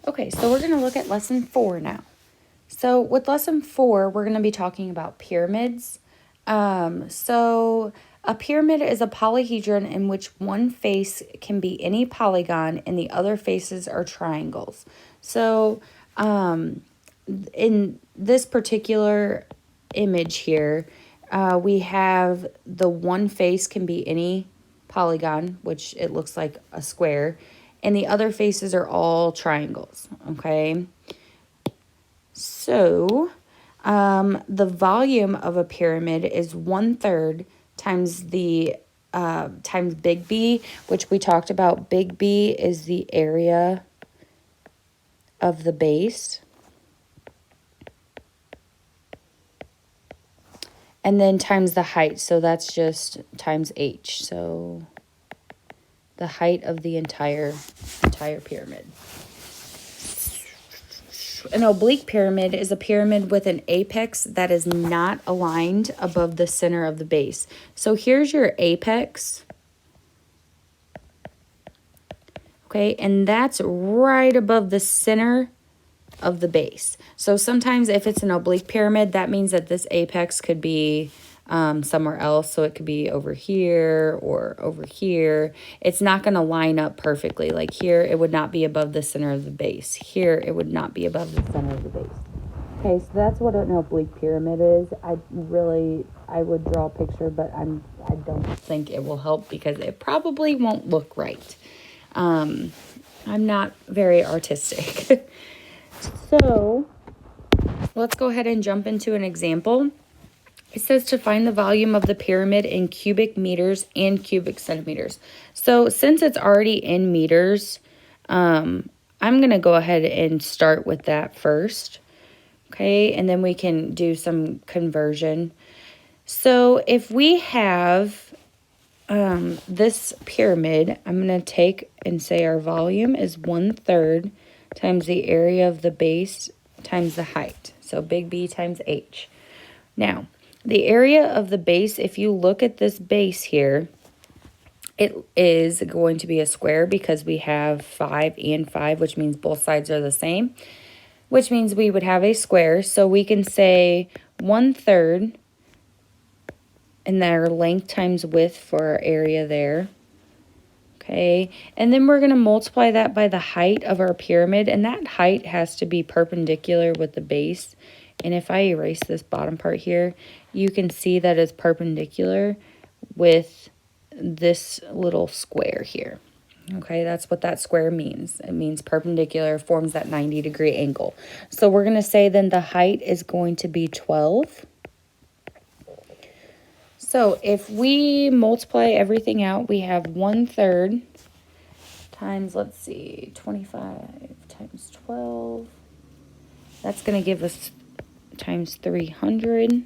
Okay, so we're going to look at lesson 4 now. So with lesson 4, we're going to be talking about pyramids. So a pyramid is a polyhedron in which one face can be any polygon and the other faces are triangles. So in this particular image here, we have the one face can be any polygon, which it looks like a square, and the other faces are all triangles, okay? So the volume of a pyramid is 1/3 times the times big B, which we talked about. Big B is the area of the base. And then times the height, so that's just times H. So the height of the entire pyramid. An oblique pyramid is a pyramid with an apex that is not aligned above the center of the base. So here's your apex. Okay, and that's right above the center of the base. So sometimes if it's an oblique pyramid, that means that this apex could be somewhere else. So it could be over here or over here. It's not going to line up perfectly. Like here, it would not be above the center of the base. Here, it would not be above the center of the base. Okay, so that's what an oblique pyramid is. I would draw a picture, but I don't think it will help because it probably won't look right. I'm not very artistic. So let's go ahead and jump into an example. It says to find the volume of the pyramid in cubic meters and cubic centimeters. So since it's already in meters, I'm going to go ahead and start with that first. Okay, and then we can do some conversion. So if we have this pyramid, I'm going to take and say our volume is 1/3 times the area of the base times the height. So big B times H. Now, the area of the base, if you look at this base here, it is going to be a square because we have 5 and 5, which means both sides are the same, which means we would have a square. So we can say 1/3 and their length times width for our area there. Okay, and then we're going to multiply that by the height of our pyramid, and that height has to be perpendicular with the base. And if I erase this bottom part here, you can see that it's perpendicular with this little square here. Okay, that's what that square means. It means perpendicular, forms that 90-degree angle. So we're going to say then the height is going to be 12. So if we multiply everything out, we have 1/3 times, let's see, 25 times 12. That's going to give us times 300.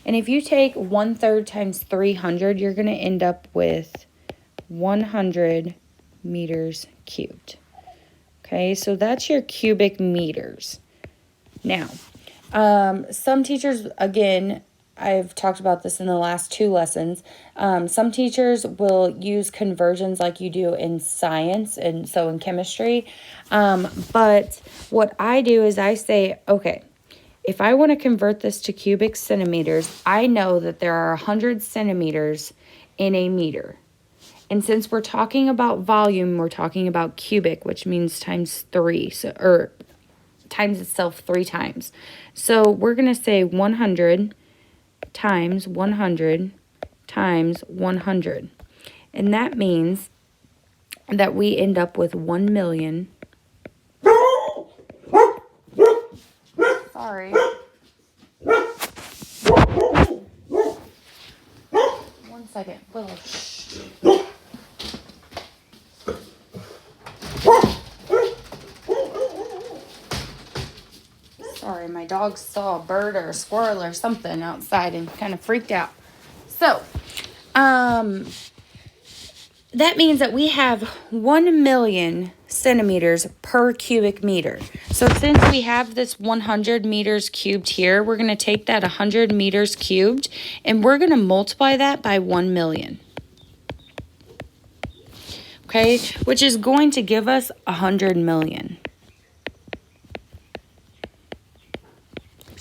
And if you take 1/3 times 300, you're going to end up with 100 meters cubed. Okay, so that's your cubic meters. Now, some teachers, again, I've talked about this in the last 2 lessons. Some teachers will use conversions like you do in science and so in chemistry. But what I do is I say, okay, if I want to convert this to cubic centimeters, I know that there are 100 centimeters in a meter. And since we're talking about volume, we're talking about cubic, which means times 3, or times itself 3 times. So we're going to say 100 times 100 times 100. And that means that we end up with 1 million. Sorry. 1 second. Willow. Sorry, my dog saw a bird or a squirrel or something outside and kind of freaked out. So, that means that we have 1 million centimeters per cubic meter. So since we have this 100 meters cubed here, we're going to take that 100 meters cubed and we're going to multiply that by 1 million. Okay, which is going to give us 100 million.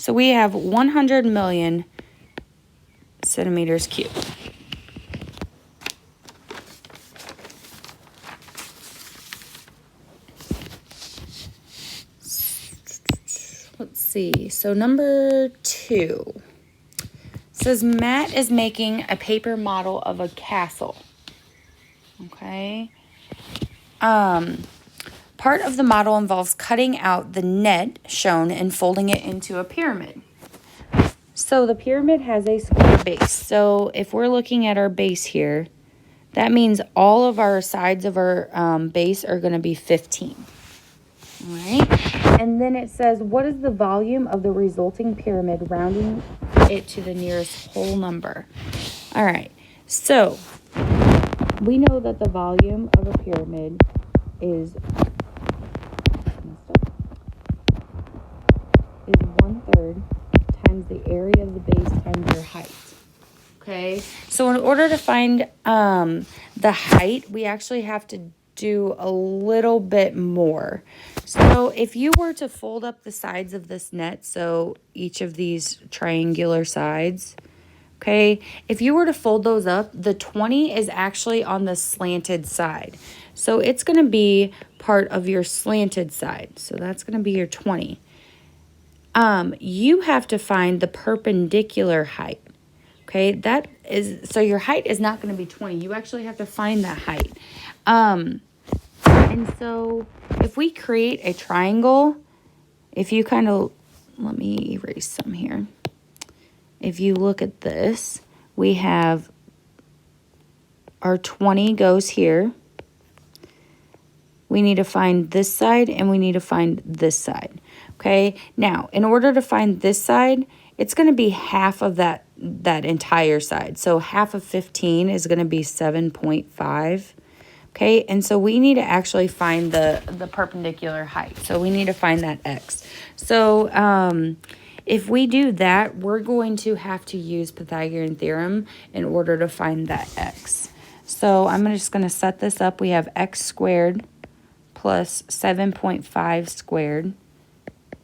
So we have 100 million centimeters cubed. Let's see. So number 2 says Matt is making a paper model of a castle. Okay. Part of the model involves cutting out the net shown and folding it into a pyramid. So the pyramid has a square base. So if we're looking at our base here, that means all of our sides of our base are going to be 15. All right. And then it says, what is the volume of the resulting pyramid, rounding it to the nearest whole number? All right. So we know that the volume of a pyramid is 1/3 times the area of the base times your height. Okay, so in order to find the height, we actually have to do a little bit more. So if you were to fold up the sides of this net, so each of these triangular sides, okay, if you were to fold those up, the 20 is actually on the slanted side. So it's going to be part of your slanted side. So that's going to be your 20. You have to find the perpendicular height. Okay, that is, so your height is not going to be 20. You actually have to find that height. And so if we create a triangle, if you kind of, let me erase some here. If you look at this, we have our 20 goes here. We need to find this side and we need to find this side. Okay, now in order to find this side, it's going to be half of that entire side. So half of 15 is going to be 7.5. Okay, and so we need to actually find the perpendicular height. So we need to find that x. So if we do that, we're going to have to use Pythagorean theorem in order to find that x. So I'm just going to set this up. We have x squared plus 7.5 squared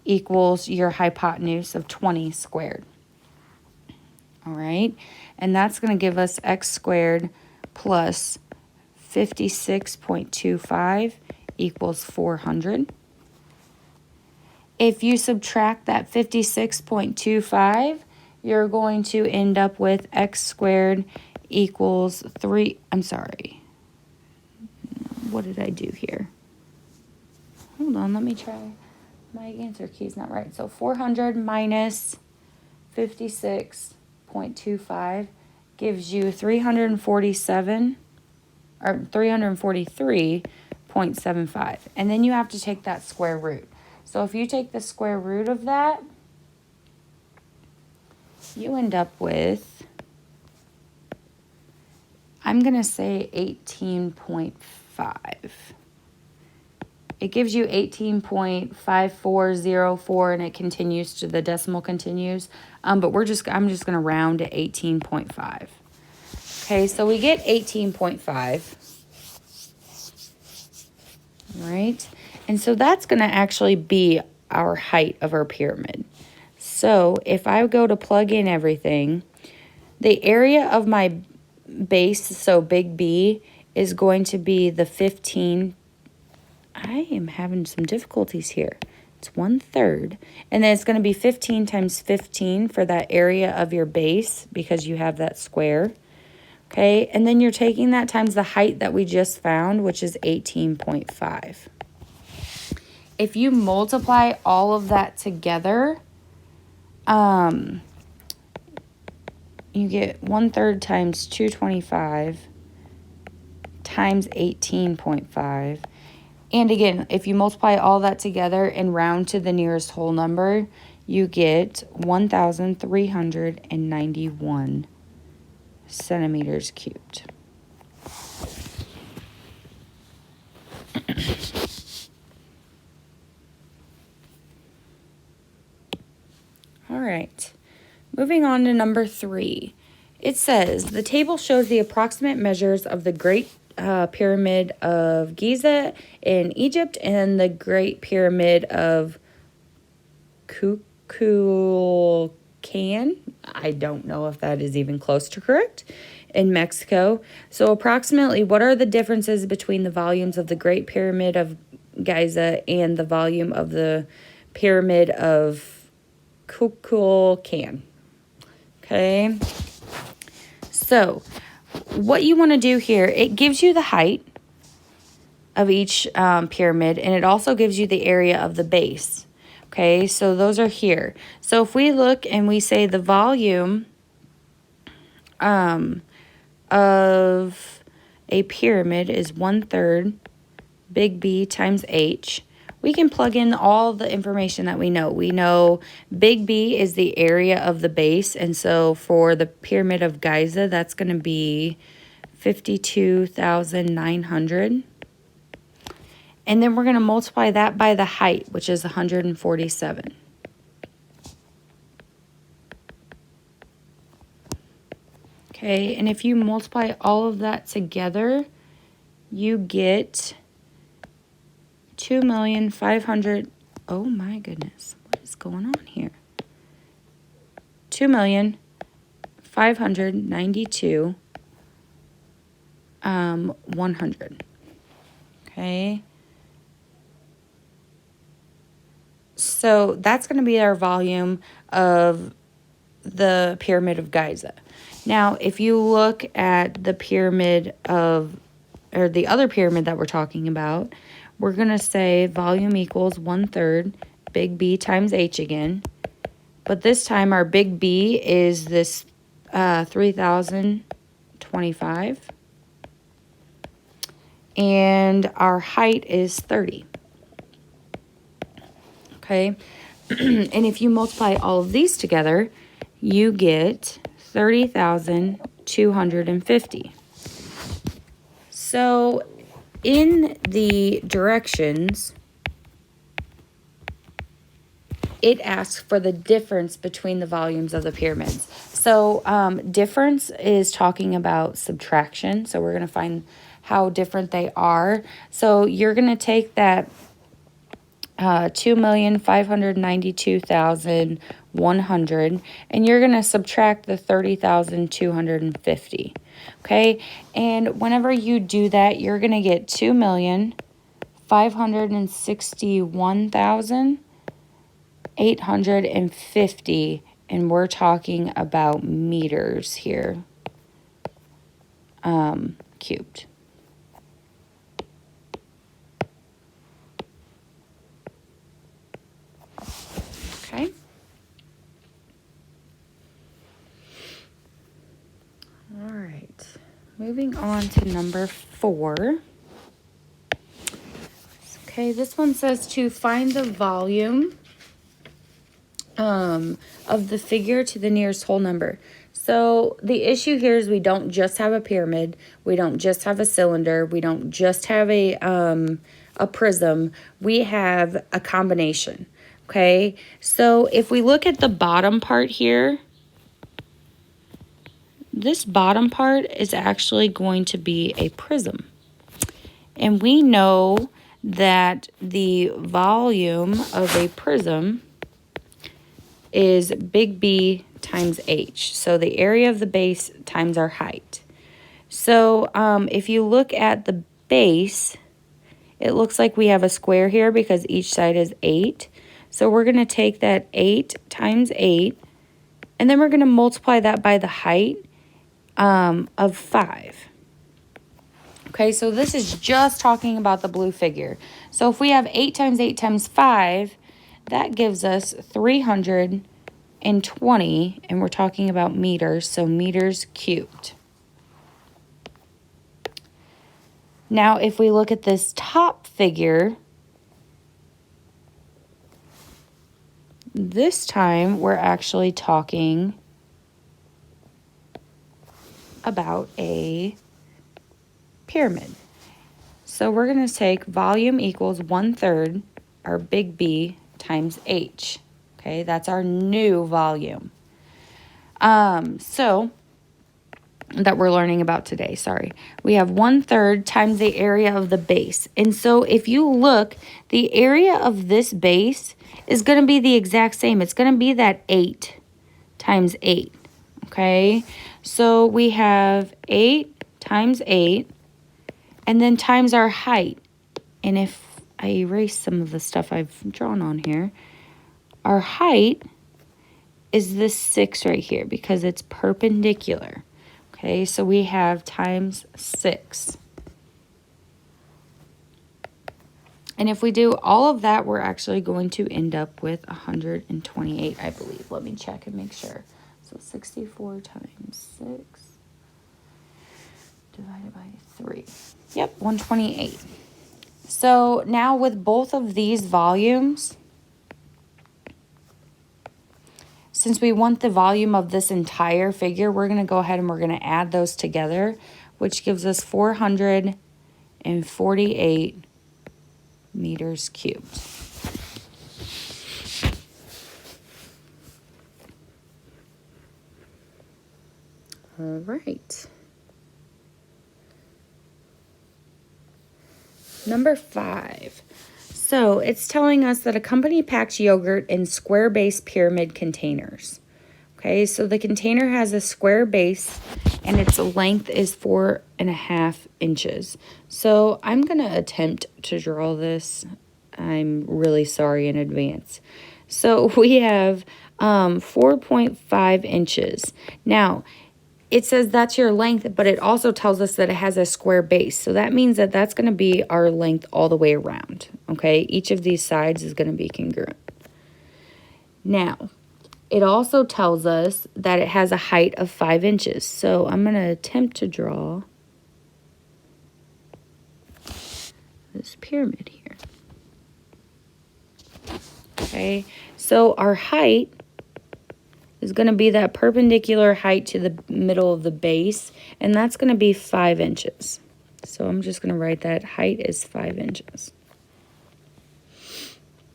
equals your hypotenuse of 20 squared. All right, and that's going to give us x squared plus 56.25 equals 400. If you subtract that 56.25, you're going to end up with x squared equals 3, I'm sorry. What did I do here? Hold on, let me try. My answer key is not right. So 400 minus 56.25 gives you 347 or 343.75. And then you have to take that square root. So if you take the square root of that, you end up with, I'm going to say 18.5. It gives you 18.5404 and it continues to, the decimal continues. But I'm just going to round to 18.5. Okay, so we get 18.5. Right? And so that's going to actually be our height of our pyramid. So if I go to plug in everything, the area of my base, so big B, is going to be the 15. I am having some difficulties here. It's 1/3. And then it's going to be 15 times 15 for that area of your base because you have that square. Okay, and then you're taking that times the height that we just found, which is 18.5. If you multiply all of that together, you get 1/3 times 225 times 18.5. And again, if you multiply all that together and round to the nearest whole number, you get 1,391 centimeters cubed. All right, moving on to number 3. It says, the table shows the approximate measures of the Great Pyramid of Giza in Egypt and the Great Pyramid of Kukulcan. I don't know if that is even close to correct. In Mexico. So approximately, what are the differences between the volumes of the Great Pyramid of Giza and the volume of the Pyramid of Kukulcan? Okay. So what you want to do here, it gives you the height of each pyramid, and it also gives you the area of the base. Okay, so those are here. So if we look and we say the volume of a pyramid is 1/3 big B times H, we can plug in all the information that we know. We know big B is the area of the base, and so for the Pyramid of Giza, that's going to be 52,900. And then we're going to multiply that by the height, which is 147. Okay, and if you multiply all of that together, you get 2,500,000. Oh my goodness, what is going on here? 2,592,100. Okay. So that's going to be our volume of the Pyramid of Giza. Now, if you look at the pyramid of, or the other pyramid that we're talking about, we're going to say volume equals 1/3 big B times H again. But this time our big B is this 3,025. And our height is 30. Okay. And if you multiply all of these together, you get 30,250. So in the directions, it asks for the difference between the volumes of the pyramids. So difference is talking about subtraction. So we're going to find how different they are. So you're going to take that 2,592,100, and you're going to subtract the 30,250. Okay, and whenever you do that, you're going to get 2,561,850, and we're talking about meters here, cubed. Okay. All right. Moving on to number 4. Okay, this one says to find the volume of the figure to the nearest whole number. So the issue here is we don't just have a pyramid. We don't just have a cylinder. We don't just have a prism. We have a combination. Okay, so if we look at the bottom part here, this bottom part is actually going to be a prism. And we know that the volume of a prism is big B times H. So the area of the base times our height. So if you look at the base, it looks like we have a square here because each side is 8. So we're going to take that 8 times 8, and then we're going to multiply that by the height of 5. Okay, so this is just talking about the blue figure. So if we have 8 times 8 times 5, that gives us 320, and we're talking about meters, so meters cubed. Now, if we look at this top figure, this time we're actually talking about a pyramid. So we're going to take volume equals 1/3 our big B times H. Okay, that's our new volume. So that we're learning about today, sorry. We have 1/3 times the area of the base. And so if you look, the area of this base is going to be the exact same. It's going to be that 8 times 8, okay? So we have 8 times 8, and then times our height. And if I erase some of the stuff I've drawn on here, our height is this 6 right here because it's perpendicular. Okay, so we have times 6. And if we do all of that, we're actually going to end up with 128, I believe. Let me check and make sure. So 64 times 6 divided by 3. Yep, 128. So now with both of these volumes, since we want the volume of this entire figure, we're going to go ahead and we're going to add those together, which gives us 448 meters cubed. All right. Number 5. So it's telling us that a company packs yogurt in square base pyramid containers. Okay, so the container has a square base and its length is 4.5 inches. So I'm going to attempt to draw this. I'm really sorry in advance. So we have 4.5 inches. Now, it says that's your length, but it also tells us that it has a square base. So that means that that's going to be our length all the way around. Okay, each of these sides is going to be congruent. Now, it also tells us that it has a height of 5 inches. So I'm going to attempt to draw this pyramid here. Okay, so our height is going to be that perpendicular height to the middle of the base, and that's going to be 5 inches. So I'm just going to write that height is 5 inches.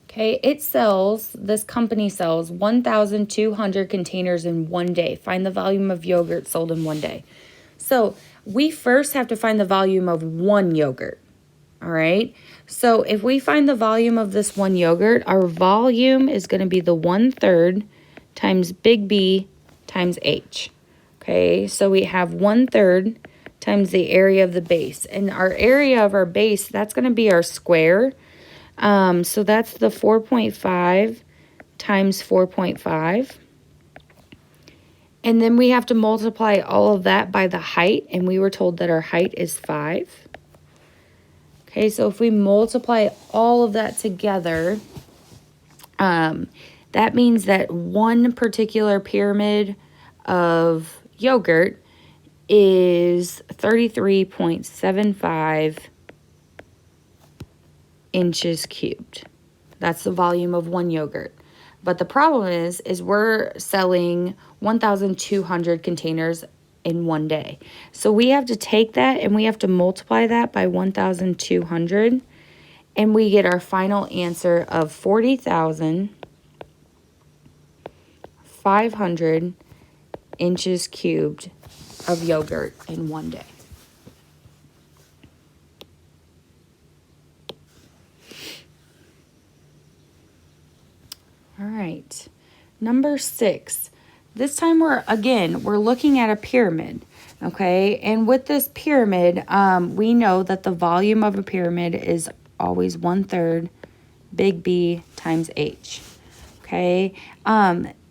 Okay, this company sells 1,200 containers in one day. Find the volume of yogurt sold in one day. So we first have to find the volume of one yogurt. All right, so if we find the volume of this one yogurt, our volume is going to be the 1/3 times big B times H. Okay, so we have 1/3 times the area of the base. And our area of our base, that's going to be our square. So that's the 4.5 times 4.5. And then we have to multiply all of that by the height. And we were told that our height is 5. Okay, so if we multiply all of that together, that means that one particular pyramid of yogurt is 33.75 inches cubed. That's the volume of one yogurt. But the problem is we're selling 1,200 containers in one day. So we have to take that and we have to multiply that by 1,200, and we get our final answer of 40,500 inches cubed of yogurt in one day. All right, number 6. This time we're looking at a pyramid, okay? And with this pyramid, we know that the volume of a pyramid is always 1/3 big B times H, okay?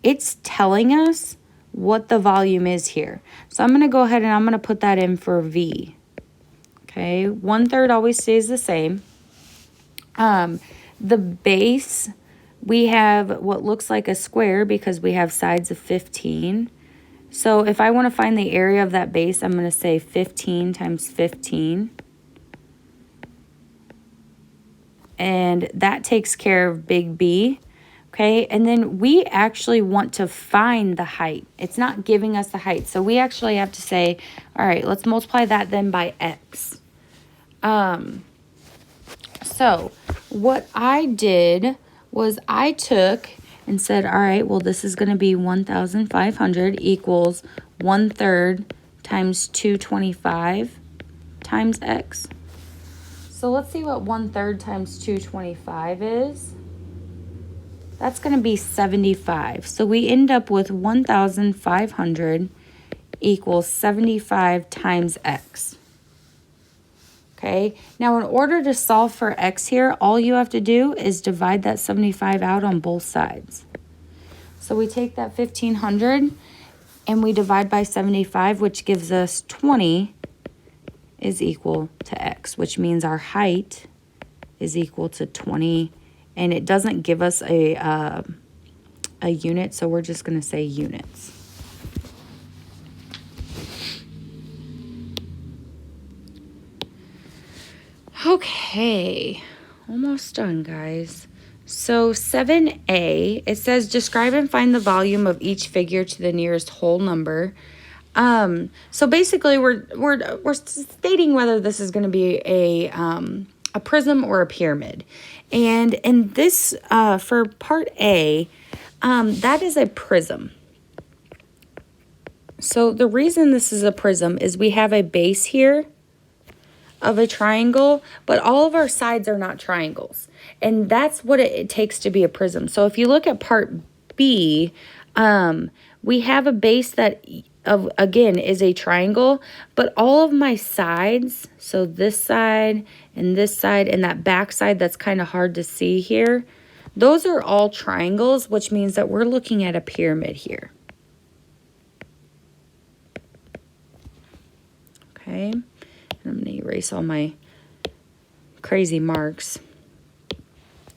It's telling us what the volume is here. So I'm going to go ahead and I'm going to put that in for V, okay? 1/3 always stays the same. The base, we have what looks like a square because we have sides of 15. So if I want to find the area of that base, I'm going to say 15 times 15. And that takes care of big B. Okay, and then we actually want to find the height. It's not giving us the height. So we actually have to say, all right, let's multiply that then by X. So what I did was I took and said, all right, well, this is going to be 1,500 equals 1/3 times 225 times x. So let's see what 1/3 times 225 is. That's going to be 75. So we end up with 1,500 equals 75 times x. Okay, now in order to solve for x here, all you have to do is divide that 75 out on both sides. So we take that 1,500 and we divide by 75, which gives us 20 is equal to x, which means our height is equal to 20. And it doesn't give us a unit, so we're just going to say units. Okay, almost done, guys. So 7a, it says describe and find the volume of each figure to the nearest whole number. So basically we're stating whether this is going to be a prism or a pyramid. And in this, for part A, that is a prism. So the reason this is a prism is we have a base here of a triangle, but all of our sides are not triangles. And that's what it takes to be a prism. So if you look at part B, we have a base that, again, is a triangle, but all of my sides, so this side and that back side that's kind of hard to see here, those are all triangles, which means that we're looking at a pyramid here. Okay. I'm going to erase all my crazy marks.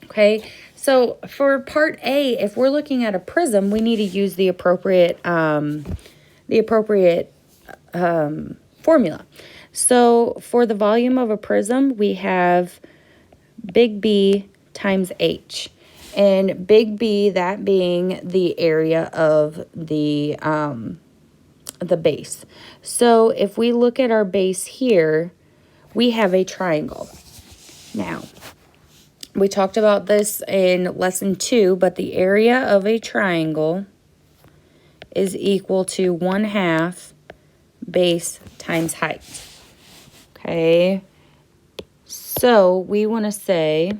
Okay, so for part A, if we're looking at a prism, we need to use the appropriate formula. So for the volume of a prism, we have big B times H. And big B, that being the area of the base. So if we look at our base here, we have a triangle. Now, we talked about this in lesson 2, but the area of a triangle is equal to 1/2 base times height. Okay, so we want to say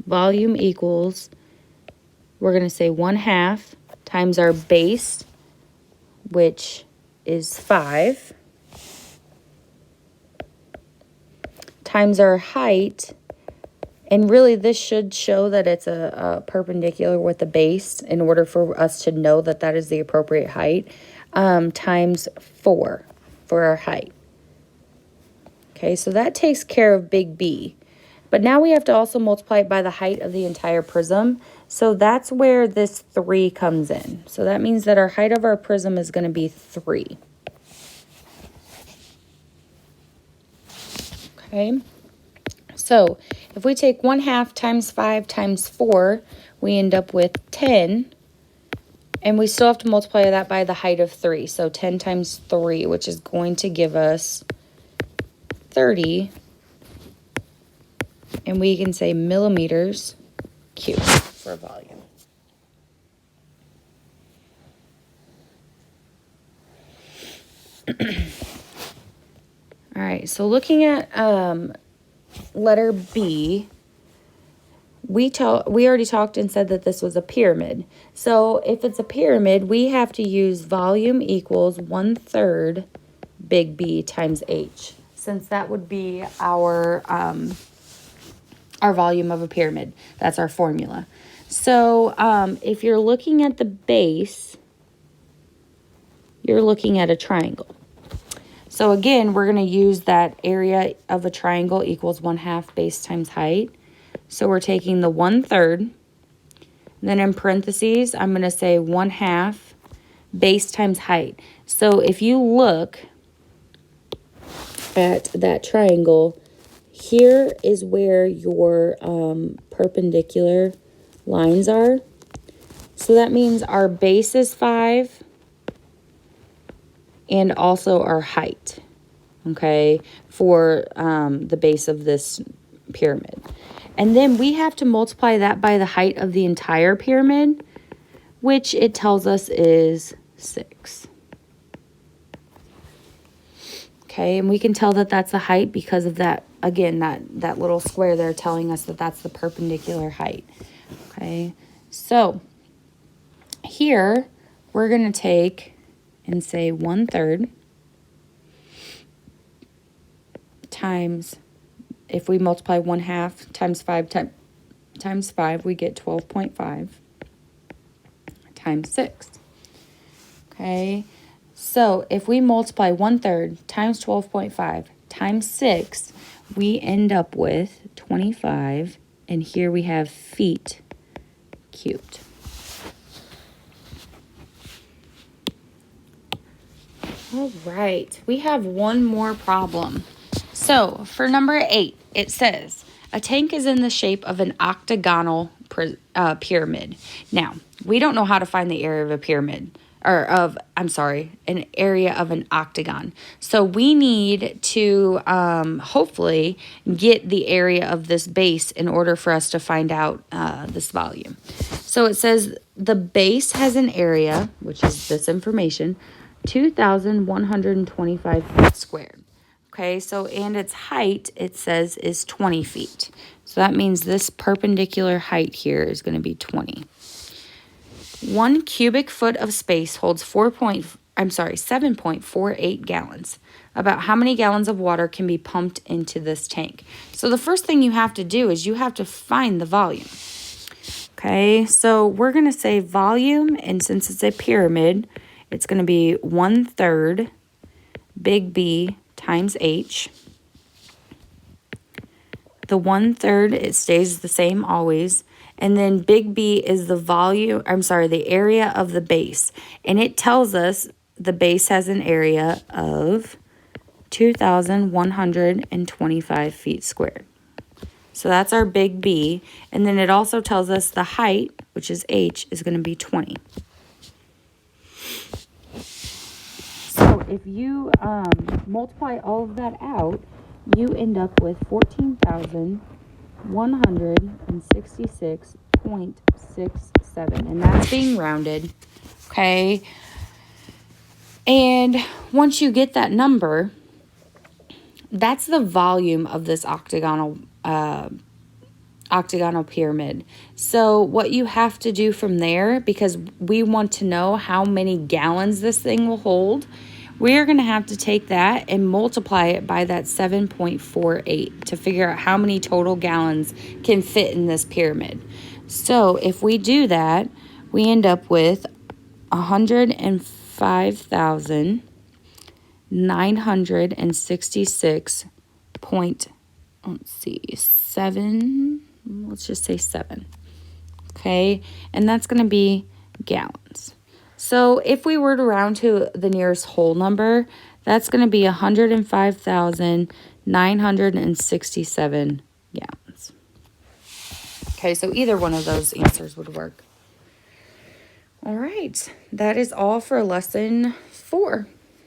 volume equals, we're going to say 1/2 times our base, which is 5, times our height, and really this should show that it's a perpendicular with the base in order for us to know that that is the appropriate height, times 4 for our height. Okay, so that takes care of big B. But now we have to also multiply it by the height of the entire prism. So that's where this 3 comes in. So that means that our height of our prism is going to be 3. Okay. So if we take 1/2 times 5 times 4, we end up with 10. And we still have to multiply that by the height of 3. So 10 times 3, which is going to give us 30. And we can say millimeters cubed for volume. All right, so looking at letter B, we already talked and said that this was a pyramid. So if it's a pyramid, we have to use volume equals 1/3 big B times H, since that would be our volume of a pyramid. That's our formula. So if you're looking at the base, you're looking at a triangle. So again, we're going to use that area of a triangle equals 1/2 base times height. So we're taking the 1/3, then in parentheses, I'm going to say 1/2 base times height. So if you look at that triangle, here is where your perpendicular lines are. So that means our base is 5 and also our height, okay, for the base of this pyramid. And then we have to multiply that by the height of the entire pyramid, which it tells us is 6. Okay, and we can tell that that's the height because of that, again, that little square there telling us that that's the perpendicular height. Okay, so here we're going to take and say 1/3 times, if we multiply 1/2 times 5 times 5, we get 12.5 times 6. Okay, so if we multiply 1/3 times 12.5 times 6, we end up with 25, and here we have feet cubed. All right, we have one more problem. So for number 8, it says, a tank is in the shape of an octagonal pyramid. Now, we don't know how to find the area of a pyramid, an area of an octagon. So we need to hopefully get the area of this base in order for us to find out this volume. So it says the base has an area, which is this information, 2,125 feet squared. Okay, so, and its height, it says, is 20 feet. So that means this perpendicular height here is going to be 20. 1 cubic foot of space holds 7.48 gallons. About how many gallons of water can be pumped into this tank? So the first thing you have to do is you have to find the volume. Okay, so we're going to say volume, and since it's a pyramid, it's going to be 1/3 big B times H. The 1/3, it stays the same always. And then big B is the area of the base. And it tells us the base has an area of 2,125 feet squared. So that's our big B. And then it also tells us the height, which is H, is going to be 20. So if you multiply all of that out, you end up with 14,166.67. And that's being rounded. Okay. And once you get that number, that's the volume of this octagonal pyramid. So what you have to do from there, because we want to know how many gallons this thing will hold, we're going to have to take that and multiply it by that 7.48 to figure out how many total gallons can fit in this pyramid. So if we do that, we end up with 105,966 let's just say 7. Okay, and that's going to be gallons. So if we were to round to the nearest whole number, that's going to be 105,967 gallons. Okay, so either one of those answers would work. All right, that is all for lesson 4.